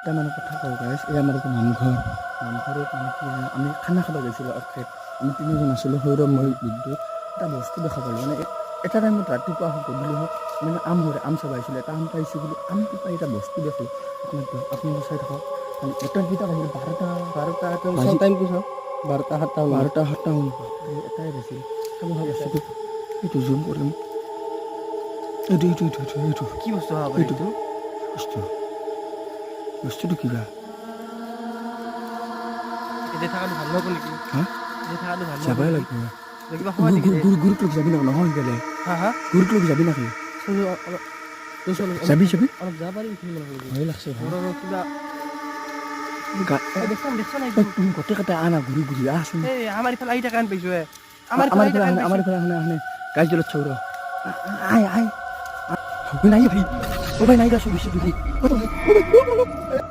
এটা মানে কথা কওঁ গাইছ, এই আমাৰ নামঘৰত মানে কি আমি খানা খাব গৈছিলোঁ। অৰ্থাৎ আমি তিনিজন আছিলোঁ, সৌৰভ মই বিদ্যুৎ। এটা বস্তু দেখা পালোঁ মানে এটা টাইমত ৰাতিপুৱা হওক গধূলি হওক মানে আম চাব আহিছিলোঁ। এটা আম পাইছোঁ বুলি আমটো পাই এটা বস্তু দেখিলোঁ। আপোনালোকে চাই থাকক মানে এটা কেইটা বাজিল 12টা টাইমটো চাওক 12:07 এটাই বাজিল। চাব বস্তুটো এইটো জুম কৰিম। এইটো কি বস্তু হ'ব পাৰে এইটো? বস্তুটো কিবা এতিয়া থকাটো ভাল নহ'ব নেকি? হা এতিয়া থকাটো ভাল নহ'ব যাবই নেকি? লাগিব। কিবা সময় দেখিলে গুৰুক লৈ যাবি না নহয় গেলে হা গুৰুক লৈ যাবি নাকি? যাবি অলপ যাব পাৰি ভয় লাগছে দেখছা নাই তুমি গোটেই কেইটা আনা ঘূৰি আহচোন। এই আমাৰ ইফালে আহি থকা পাইছো আমাৰ ইফালে আহনে গাছ জলত চৌৰ আয় নাই ভাই নাই গাছ বেছি